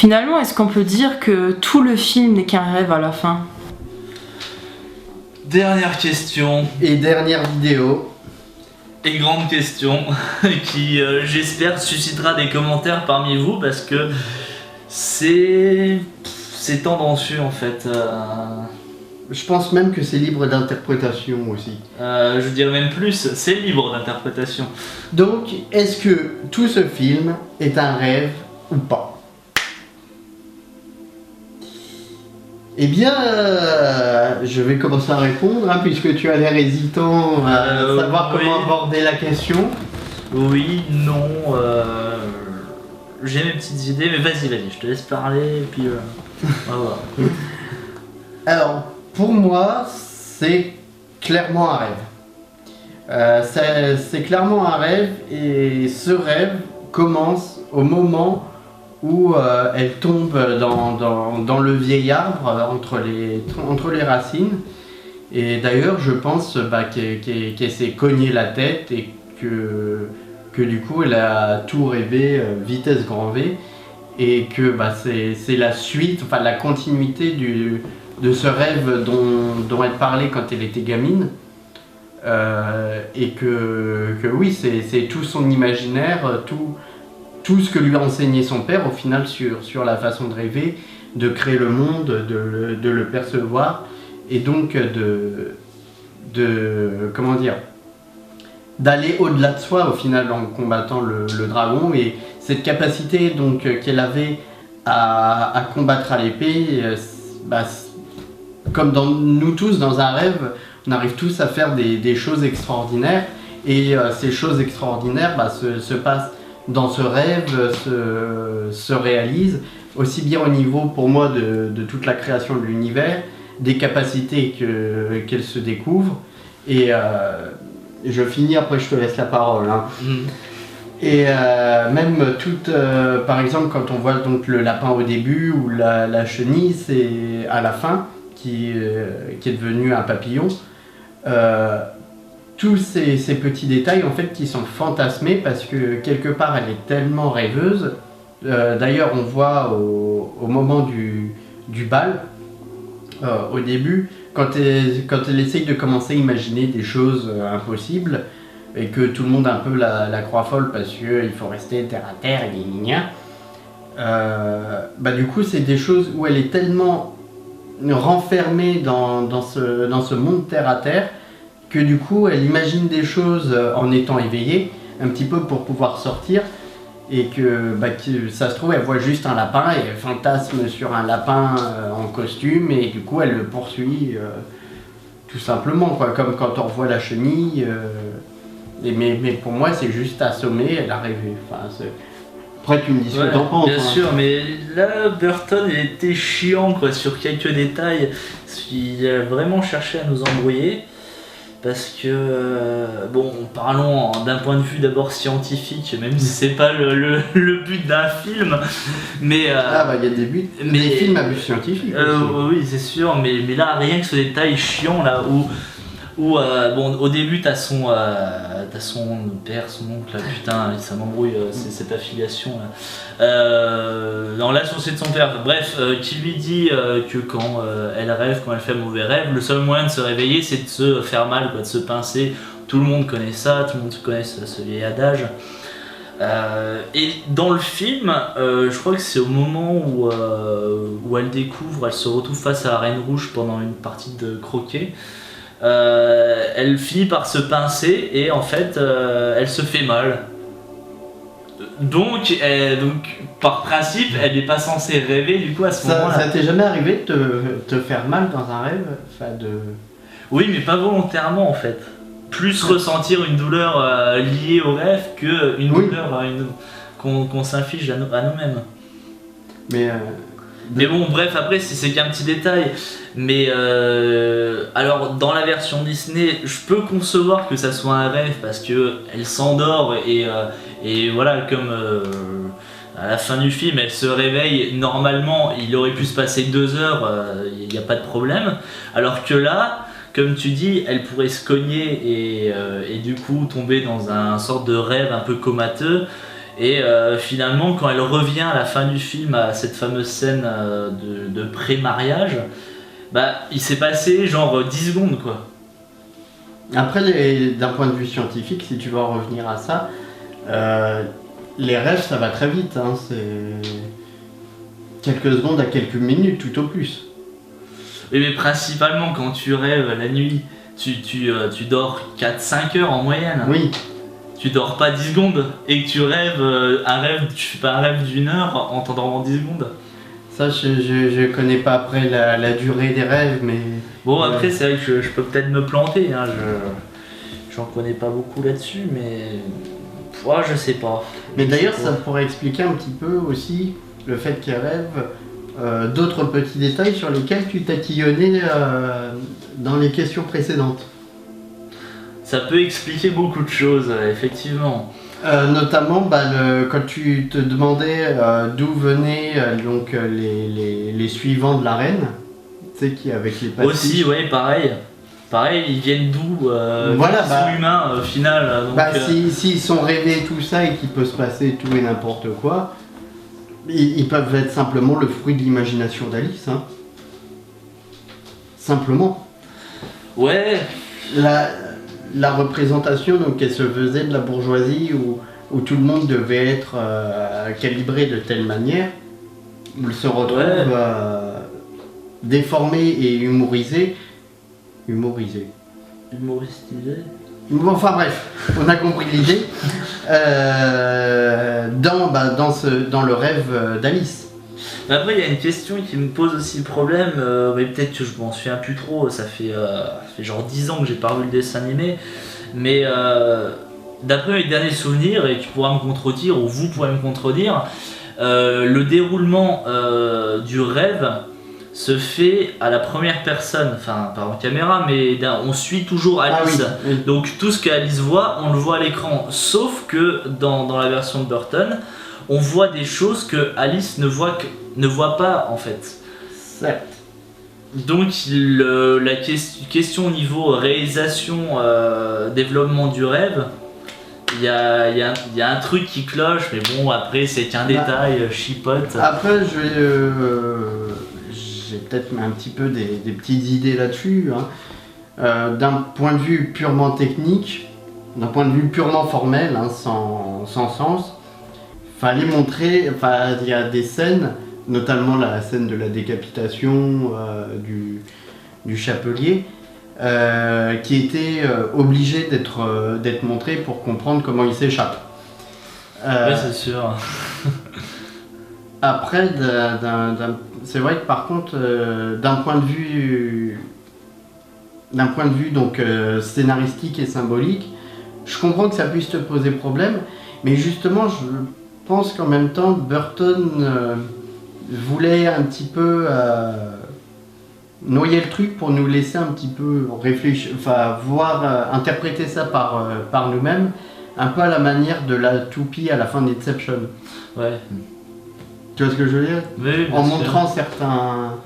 Finalement, est-ce qu'on peut dire que tout le film n'est qu'un rêve à la fin? Dernière question. Et dernière vidéo. Et grande question qui, j'espère, suscitera des commentaires parmi vous parce que c'est tendancieux en fait. Je pense même que c'est libre d'interprétation aussi. Je dirais même plus, c'est libre d'interprétation. Donc, est-ce que tout ce film est un rêve ou pas? Eh bien, je vais commencer à répondre, hein, puisque tu as l'air hésitant à savoir oui. comment aborder la question. Oui, non, j'ai mes petites idées, mais vas-y, je te laisse parler et puis on va voir. Alors, pour moi, c'est clairement un rêve. C'est clairement un rêve, et ce rêve commence au moment où elle tombe dans le vieil arbre entre les racines. Et d'ailleurs, je pense qu'elle s'est cogné la tête et que du coup, elle a tout rêvé vitesse grand V. Et que c'est la suite, enfin la continuité de ce rêve dont elle parlait quand elle était gamine. Et que oui, c'est tout son imaginaire, tout ce que lui a enseigné son père au final sur la façon de rêver, de créer le monde, de le percevoir, et donc comment dire, d'aller au-delà de soi au final en combattant le dragon. Et cette capacité donc qu'elle avait à combattre à l'épée, comme dans nous tous dans un rêve, on arrive tous à faire des choses extraordinaires, et ces choses extraordinaires se passent dans ce rêve, se réalisent aussi bien au niveau pour moi de toute la création de l'univers, des capacités qu'elle se découvre. Et je finis, après je te laisse la parole, hein. Et même par exemple quand on voit donc le lapin au début ou la chenille, c'est à la fin qui est devenu un papillon. Tous ces petits détails en fait qui sont fantasmés parce que quelque part elle est tellement rêveuse. D'ailleurs on voit au moment du bal, au début, quand elle essaye de commencer à imaginer des choses impossibles, et que tout le monde un peu la croit folle parce qu'il faut rester terre à terre et gna gna. Du coup c'est des choses où elle est tellement renfermée dans ce monde terre à terre que du coup elle imagine des choses en étant éveillée un petit peu pour pouvoir sortir, et que ça se trouve elle voit juste un lapin et elle fantasme sur un lapin en costume, et du coup elle le poursuit tout simplement quoi, comme quand on revoit la chenille. Mais pour moi c'est juste assommé, elle a rêvé. Après tu me dis ce que t'en penses. Bien sûr, mais là Burton il était chiant quoi, sur quelques détails. Il a vraiment cherché à nous embrouiller. Parce que, parlons d'un point de vue d'abord scientifique, même si c'est pas le but d'un film, mais... il y a des films à but scientifique aussi. Oui, c'est sûr, mais là, rien que ce détail chiant, là, où au début, t'as son père, son oncle, là, putain, ça m'embrouille, cette affiliation, là. Non, l'associé de son père, bref, qui lui dit que quand elle rêve, quand elle fait un mauvais rêve, le seul moyen de se réveiller, c'est de se faire mal, quoi, de se pincer. Tout le monde connaît ça, tout le monde connaît ce vieil adage. Et dans le film, je crois que c'est au moment où elle découvre, elle se retrouve face à la Reine Rouge pendant une partie de croquet. Elle finit par se pincer et en fait elle se fait mal. Donc par principe elle n'est pas censée rêver du coup à ce moment-là. Ça t'est jamais arrivé de te faire mal dans un rêve? Oui, mais pas volontairement en fait. Plus ressentir une douleur liée au rêve qu'une douleur qu'on s'inflige à nous-mêmes. Mais bon, bref, après c'est qu'un petit détail. Mais alors dans la version Disney, je peux concevoir que ça soit un rêve parce que elle s'endort et voilà, comme à la fin du film, elle se réveille normalement. Il aurait pu se passer 2 heures, il n'y a pas de problème. Alors que là, comme tu dis, elle pourrait se cogner et du coup tomber dans un sorte de rêve un peu comateux. Et finalement, quand elle revient à la fin du film à cette fameuse scène de pré-mariage, bah il s'est passé genre 10 secondes quoi. Après, d'un point de vue scientifique, si tu veux en revenir à ça, les rêves, ça va très vite. Hein, c'est quelques secondes à quelques minutes, tout au plus. Et mais principalement quand tu rêves la nuit, tu dors 4-5 heures en moyenne. Oui, Tu dors pas 10 secondes et que tu rêves tu fais pas un rêve d'une heure en t'endormant 10 secondes. ça, je connais pas après la durée des rêves, mais... Bon après c'est vrai que je peux peut-être me planter, hein, j'en connais pas beaucoup là-dessus, mais ouais, je sais pas. Mais d'ailleurs, Je sais ça pas. pourrait expliquer un petit peu aussi le fait qu'elle rêve d'autres petits détails sur lesquels tu tatillonnais dans les questions précédentes. Ça peut expliquer beaucoup de choses, effectivement. Notamment quand tu te demandais d'où venaient les suivants de la reine, tu sais, qui avec les pastiches. Aussi, ouais, pareil. Pareil, ils viennent d'où Voilà, ils sont humains au final. Donc, S'ils sont rêvés tout ça et qu'il peut se passer tout et n'importe quoi, ils peuvent être simplement le fruit de l'imagination d'Alice. Hein. Simplement. ouais, La représentation donc, qu'elle se faisait de la bourgeoisie où tout le monde devait être calibré de telle manière, se retrouve Ouais. déformé et humorisé. Humorisé. humoristisé. Bon, enfin bref, on a compris l'idée. Dans le rêve d'Alice. Après, il y a une question qui me pose aussi problème, mais peut-être que je m'en souviens plus trop, ça fait genre 10 ans que j'ai pas revu le dessin animé, mais d'après mes derniers souvenirs, et tu pourras me contredire, ou vous pourrez me contredire, le déroulement du rêve se fait à la première personne, enfin pas en caméra, mais on suit toujours Alice. Ah oui, oui. Donc tout ce qu'Alice voit, on le voit à l'écran, sauf que dans la version de Burton, on voit des choses que Alice ne voit pas en fait. Certes. Donc la question au niveau réalisation, développement du rêve, il y a un truc qui cloche, mais bon après c'est qu'un détail, chipote. Après, j'ai peut-être un petit peu des petites idées là-dessus. Hein. D'un point de vue purement technique, d'un point de vue purement formel, hein, sans sens, fallait montrer. Enfin, il y a des scènes, notamment la scène de la décapitation du chapelier, qui était obligée d'être montrée pour comprendre comment il s'échappe. Ouais, c'est sûr. Après, c'est vrai que par contre, d'un point de vue donc, scénaristique et symbolique, je comprends que ça puisse te poser problème, mais justement, je pense qu'en même temps, Burton voulait un petit peu noyer le truc pour nous laisser un petit peu réfléchir, enfin, interpréter ça par nous-mêmes, un peu à la manière de la toupie à la fin d'Inception. Ouais. Tu vois ce que je veux dire? Oui, bien En sûr. montrant certains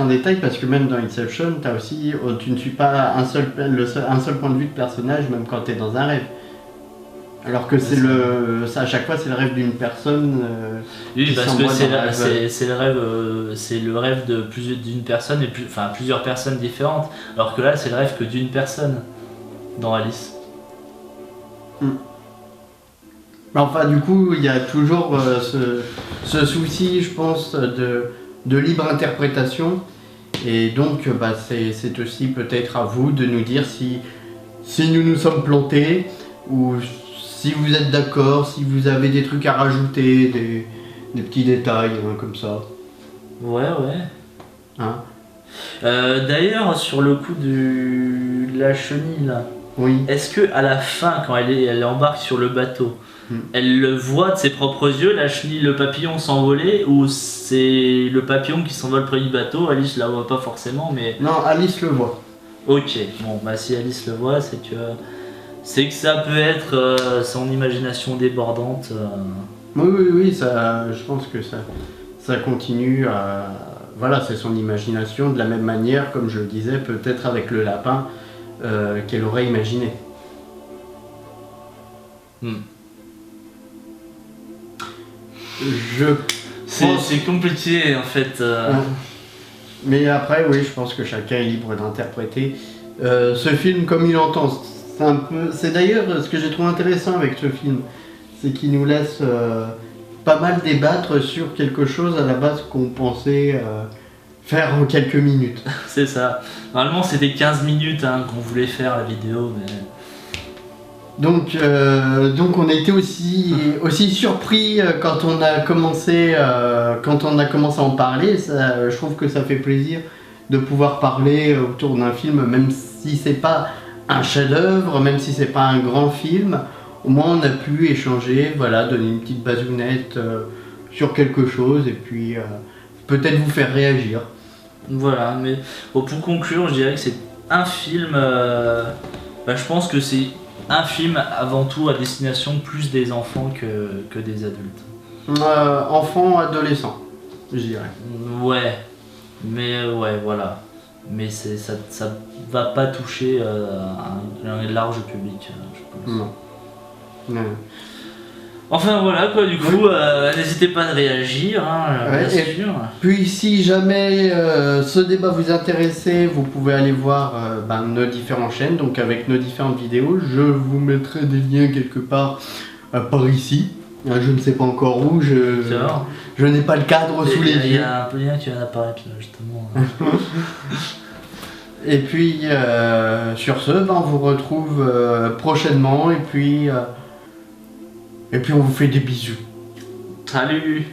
détails, parce que même dans Inception, tu ne suis pas un seul point de vue de personnage, même quand tu es dans un rêve. Alors que à chaque fois, c'est le rêve d'une personne. Oui, qui parce que s'envoie dans la c'est le rêve d'une personne et plusieurs personnes différentes. Alors que là, c'est le rêve que d'une personne dans Alice. Enfin, du coup, il y a toujours ce souci, je pense, de libre interprétation. Et donc, c'est aussi peut-être à vous de nous dire si nous nous sommes plantés, ou si vous êtes d'accord, si vous avez des trucs à rajouter, des petits détails hein, comme ça. Ouais. Hein. D'ailleurs, sur le coup de la chenille, là, Oui. est-ce que à la fin, quand elle embarque sur le bateau, elle le voit de ses propres yeux, la chenille, le papillon s'envoler, ou c'est le papillon qui s'envole près du bateau? Alice la voit pas forcément, mais Non, Alice le voit. ok. Bon, bah si Alice le voit, c'est que ça peut être son imagination débordante. Oui, ça, je pense que ça continue à... Voilà, c'est son imagination, de la même manière, comme je le disais, peut-être avec le lapin qu'elle aurait imaginé. Je pense- C'est compliqué en fait. Mais après, oui, je pense que chacun est libre d'interpréter ce film comme il entend. C'est d'ailleurs ce que j'ai trouvé intéressant avec ce film, c'est qu'il nous laisse pas mal débattre sur quelque chose à la base qu'on pensait faire en quelques minutes. C'est ça. Normalement, c'était 15 minutes hein, qu'on voulait faire la vidéo, mais. Donc on a été aussi surpris quand on a commencé à en parler. Je trouve que ça fait plaisir de pouvoir parler autour d'un film, même si c'est pas un chef-d'œuvre, même si c'est pas un grand film. Au moins on a pu échanger, voilà, donner une petite bazounette sur quelque chose et puis peut-être vous faire réagir. Voilà, mais bon, pour conclure, je dirais que c'est un film. Je pense que c'est un film avant tout à destination plus des enfants que des adultes. Enfant, adolescent, je dirais. Ouais, mais ouais, voilà. Mais ça va pas toucher un large public, je pense. Non. Non. Enfin voilà quoi, du coup, n'hésitez pas à réagir, hein, Ouais, bien et- sûr. Puis si jamais ce débat vous intéressait, vous pouvez aller voir nos différentes chaînes, donc avec nos différentes vidéos. Je vous mettrai des liens quelque part par ici. Je ne sais pas encore où, D'accord. je n'ai pas le cadre sous les Il y yeux. a un lien qui vient d'apparaître là, justement. Et puis sur ce, on vous retrouve prochainement et puis on vous fait des bisous. Salut!